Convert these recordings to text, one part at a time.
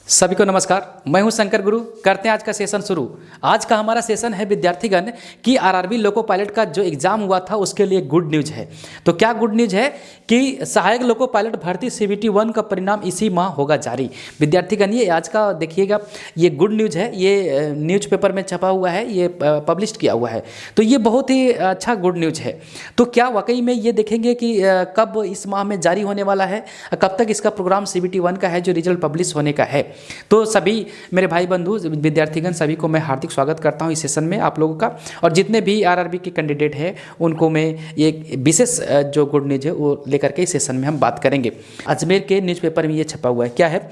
सभी को नमस्कार। मैं हूं शंकर गुरु। करते हैं आज का सेशन शुरू। आज का हमारा सेशन है विद्यार्थीगण कि आरआरबी लोको पायलट का जो एग्जाम हुआ था उसके लिए गुड न्यूज है। तो क्या गुड न्यूज है कि सहायक लोको पायलट भर्ती CBT 1 का परिणाम इसी माह होगा जारी। विद्यार्थीगण ये आज का देखिएगा, ये गुड न्यूज है, ये न्यूज़पेपर में छपा हुआ है, ये पब्लिश किया हुआ है। तो ये बहुत ही अच्छा गुड न्यूज है। तो क्या वाकई में ये देखेंगे कि कब इस माह में जारी होने वाला है, कब तक इसका प्रोग्राम CBT 1 का है जो रिजल्ट पब्लिश होने का है। तो सभी मेरे भाई बंधु विद्यार्थीगण सभी को मैं हार्दिक स्वागत करता हूं इस सेशन में आप लोगों का। और जितने भी आरआरबी के कैंडिडेट हैं उनको मैं ये विशेष जो गुड न्यूज है वो लेकर के इस सेशन में हम बात करेंगे। अजमेर के न्यूज़पेपर में ये छपा हुआ है। क्या है?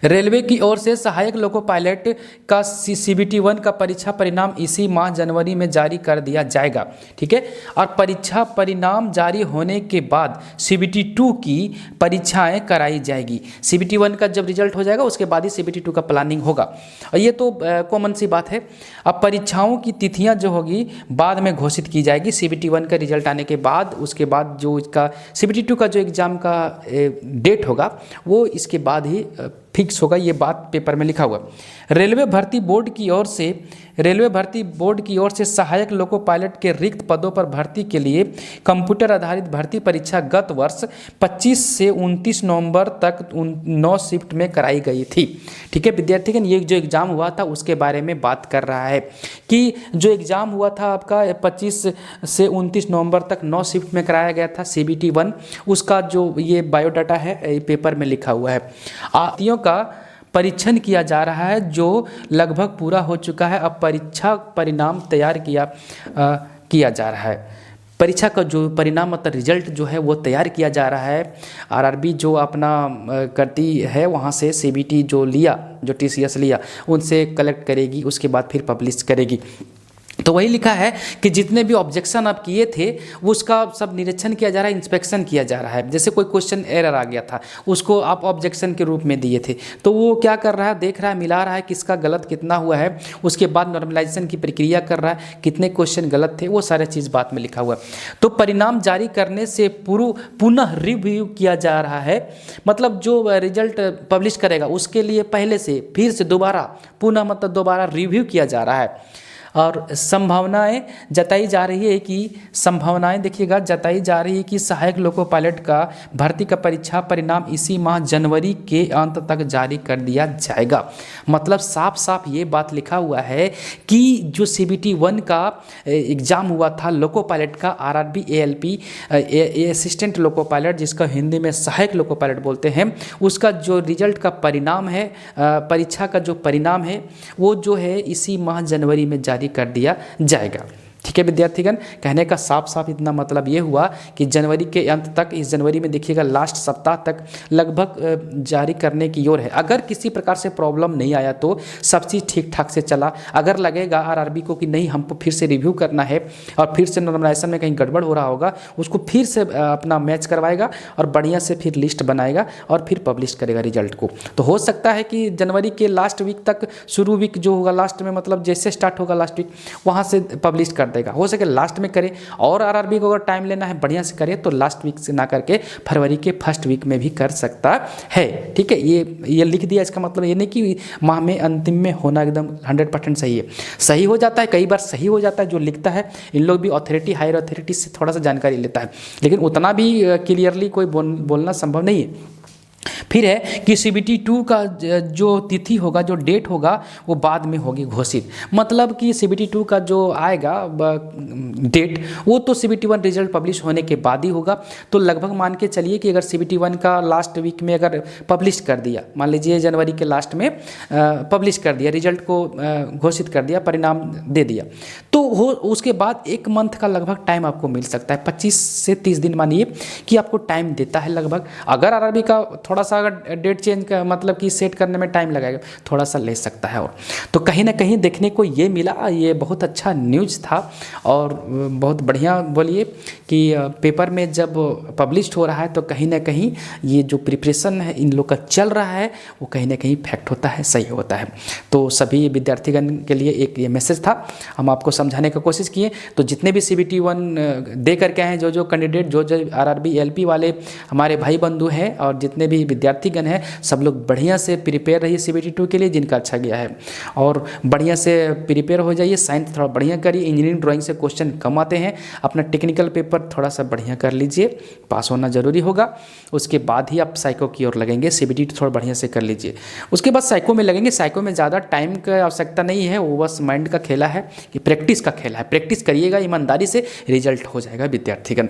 रेलवे की ओर से सहायक लोको पायलट का CBT 1 का परीक्षा परिणाम इसी माह जनवरी में जारी कर दिया जाएगा। ठीक है। और परीक्षा परिणाम जारी होने के बाद CBT 2 की परीक्षाएं कराई जाएगी। CBT 1 का जब रिजल्ट हो जाएगा उसके बाद ही CBT 2 का प्लानिंग होगा। और ये तो कॉमन सी बात है। अब परीक्षाओं की तिथियां जो होगी बाद में घोषित की जाएगी। CBT 1 का रिजल्ट आने के बाद उसके बाद जो इसका CBT 2 का जो एग्ज़ाम का डेट होगा वो इसके बाद ही फिक्स होगा। ये बात पेपर में लिखा हुआ। रेलवे भर्ती बोर्ड की ओर से सहायक लोको पायलट के रिक्त पदों पर भर्ती के लिए कंप्यूटर आधारित भर्ती परीक्षा गत वर्ष 25 से 29 नवंबर तक 9 शिफ्ट में कराई गई थी। ठीक है विद्यार्थीगण, ये जो एग्ज़ाम हुआ था उसके बारे में बात कर रहा है कि जो एग्ज़ाम हुआ था आपका 25 से 29 नवंबर तक 9 शिफ्ट में कराया गया था CBT 1। उसका जो ये बायोडाटा है पेपर में लिखा हुआ है। आतियों का परीक्षण किया जा रहा है जो लगभग पूरा हो चुका है। अब परीक्षा परिणाम तैयार किया जा रहा है। परीक्षा का जो परिणाम मतलब रिजल्ट जो है वो तैयार किया जा रहा है। आरआरबी जो अपना करती है वहाँ से CBT जो TCS लिया उनसे कलेक्ट करेगी, उसके बाद फिर पब्लिश करेगी। तो वही लिखा है कि जितने भी ऑब्जेक्शन आप किए थे उसका सब निरीक्षण किया जा रहा है, इंस्पेक्शन किया जा रहा है। जैसे कोई क्वेश्चन एरर आ गया था उसको आप ऑब्जेक्शन के रूप में दिए थे तो वो क्या कर रहा है, देख रहा है, मिला रहा है किसका गलत कितना हुआ है, उसके बाद नॉर्मलाइजेशन की प्रक्रिया कर रहा है, कितने क्वेश्चन गलत थे, वो सारे चीज़ बात में लिखा हुआ है। तो परिणाम जारी करने से पुनः रिव्यू किया जा रहा है। मतलब जो रिजल्ट पब्लिश करेगा उसके लिए पहले से फिर से दोबारा रिव्यू किया जा रहा है। और संभावनाएं जताई जा रही है कि सहायक लोको पायलट का भर्ती का परीक्षा परिणाम इसी माह जनवरी के अंत तक जारी कर दिया जाएगा। मतलब साफ साफ ये बात लिखा हुआ है कि जो CBT 1 का एग्ज़ाम हुआ था लोको पायलट का, RRB ALP assistant loco pilot जिसका हिंदी में सहायक लोको पायलट बोलते हैं, उसका जो रिजल्ट का परिणाम है, परीक्षा का जो परिणाम है वो जो है इसी माह जनवरी में जारी कर दिया जाएगा। ठीक है विद्यार्थीगण, कहने का साफ साफ इतना मतलब ये हुआ कि जनवरी के अंत तक, इस जनवरी में देखिएगा लास्ट सप्ताह तक लगभग जारी करने की ओर है। अगर किसी प्रकार से प्रॉब्लम नहीं आया तो सब चीज़ ठीक ठाक से चला। अगर लगेगा आरआरबी को कि नहीं हमको फिर से रिव्यू करना है और फिर से नॉर्मलाइजेशन में कहीं गड़बड़ हो रहा होगा, उसको फिर से अपना मैच करवाएगा और बढ़िया से फिर लिस्ट बनाएगा और फिर पब्लिश करेगा रिजल्ट को। तो हो सकता है कि जनवरी के लास्ट वीक तक, शुरू वीक जो होगा लास्ट में, मतलब जैसे स्टार्ट होगा लास्ट वीक वहाँ से पब्लिश कर देगा। हो सके लास्ट में करे, और आरआरबी को अगर टाइम लेना है बढ़िया से करे तो लास्ट वीक से ना करके फरवरी के फर्स्ट वीक में भी कर सकता है। ठीक है, ये लिख दिया। इसका मतलब ये नहीं कि माह में अंतिम में होना एकदम 100% सही है। सही हो जाता है, कई बार सही हो जाता है। जो लिखता है इन लोग भी हायर अथॉरिटी से थोड़ा सा जानकारी लेता है, लेकिन उतना भी क्लियरली कोई बोलना संभव नहीं है। फिर है कि CBT 2 का जो तिथि होगा, जो डेट होगा वो बाद में होगी घोषित। मतलब कि CBT 2 का जो आएगा डेट वो तो CBT 1 रिजल्ट पब्लिश होने के बाद ही होगा। तो लगभग मान के चलिए कि अगर CBT 1 का लास्ट वीक में अगर पब्लिश कर दिया, मान लीजिए जनवरी के लास्ट में पब्लिश कर दिया, रिजल्ट को घोषित कर दिया, परिणाम दे दिया, तो उसके बाद 1 मंथ का लगभग टाइम आपको मिल सकता है। 25 से 30 दिन मानिए कि आपको टाइम देता है लगभग। अगर आरआरबी का थोड़ा सा अगर डेट चेंज का मतलब कि सेट करने में टाइम लगेगा, थोड़ा सा ले सकता है। और तो कहीं ना कहीं देखने को ये मिला, ये बहुत अच्छा न्यूज़ था और बहुत बढ़िया बोलिए कि पेपर में जब पब्लिश हो रहा है तो कहीं ना कहीं ये जो प्रिपरेशन है इन लोग का चल रहा है वो कहीं ना कहीं फैक्ट होता है, सही होता है। तो सभी विद्यार्थीगण के लिए एक ये मैसेज था, हम आपको समझाने की कोशिश किए। तो जितने भी CBT 1 दे करके आए हैं, जो कैंडिडेट, जो आरआरबी ALP वाले हमारे भाई बंधु हैं और जितने भी भी विद्यार्थीगण है सब लोग बढ़िया से प्रिपेयर रहिए CBT 2 के लिए जिनका अच्छा गया है, और बढ़िया से प्रिपेयर हो जाइए। साइंस थोड़ा बढ़िया करिए, इंजीनियरिंग ड्राइंग से क्वेश्चन कम आते हैं, अपना टेक्निकल पेपर थोड़ा सा बढ़िया कर लीजिए, पास होना जरूरी होगा। उसके बाद ही आप साइको की ओर लगेंगे, CBT थोड़ा बढ़िया से कर लीजिए। उसके बाद साइको में लगेंगे। साइको में ज़्यादा टाइम की आवश्यकता नहीं है, वो बस माइंड का खेला है, कि प्रैक्टिस का खेला है। प्रैक्टिस करिएगा ईमानदारी से, रिजल्ट हो जाएगा विद्यार्थीगण।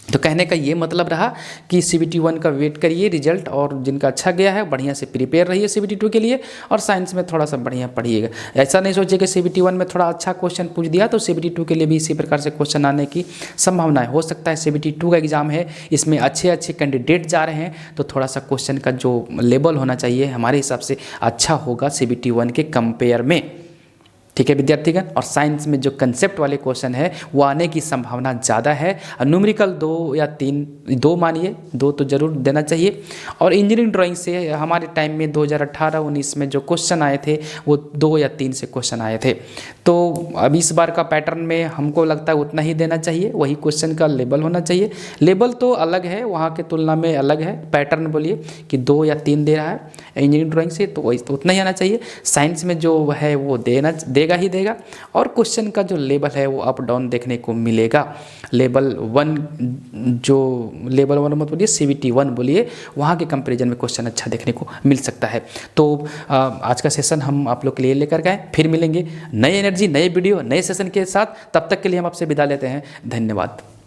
तो कहने का ये मतलब रहा कि CBT 1 का वेट करिए रिजल्ट, और जिनका अच्छा गया है बढ़िया से प्रिपेयर रहिए CBT 2 के लिए, और साइंस में थोड़ा सा बढ़िया पढ़िएगा। ऐसा नहीं सोचिए कि CBT 1 में थोड़ा अच्छा क्वेश्चन पूछ दिया तो CBT 2 के लिए भी इसी प्रकार से क्वेश्चन आने की संभावना है। हो सकता है CBT 2 का एग्जाम है, इसमें अच्छे अच्छे कैंडिडेट जा रहे हैं, तो थोड़ा सा क्वेश्चन का जो लेवल होना चाहिए हमारे हिसाब से अच्छा होगा CBT 1 के कंपेयर में। ठीक है विद्यार्थीगण, और साइंस में जो कंसेप्ट वाले क्वेश्चन है वो आने की संभावना ज़्यादा है। न्यूमेरिकल 2 या 3, 2 मानिए, 2 तो ज़रूर देना चाहिए। और इंजीनियरिंग ड्राइंग से हमारे टाइम में 2018-19 में जो क्वेश्चन आए थे वो 2 या 3 से क्वेश्चन आए थे। तो अब इस बार का पैटर्न में हमको लगता है उतना ही देना चाहिए, वही क्वेश्चन का लेवल होना चाहिए। लेवल तो अलग है, वहाँ के तुलना में अलग है। पैटर्न बोलिए कि 2 या 3 दे रहा है इंजीनियरिंग ड्राइंग से, तो वही तो उतना ही आना चाहिए। साइंस में जो है वो देगा ही देगा, और क्वेश्चन का जो लेवल है वो अप डाउन देखने को मिलेगा। लेवल 1 मत बोलिए, CBT 1 बोलिए, वहाँ के कंपैरिजन में क्वेश्चन अच्छा देखने को मिल सकता है। तो आज का सेशन हम आप लोग के लिए लेकर गए। फिर मिलेंगे नए एनर्जी, नए वीडियो, नए सेशन के साथ। तब तक के लिए हम आपसे विदा लेते हैं। धन्यवाद।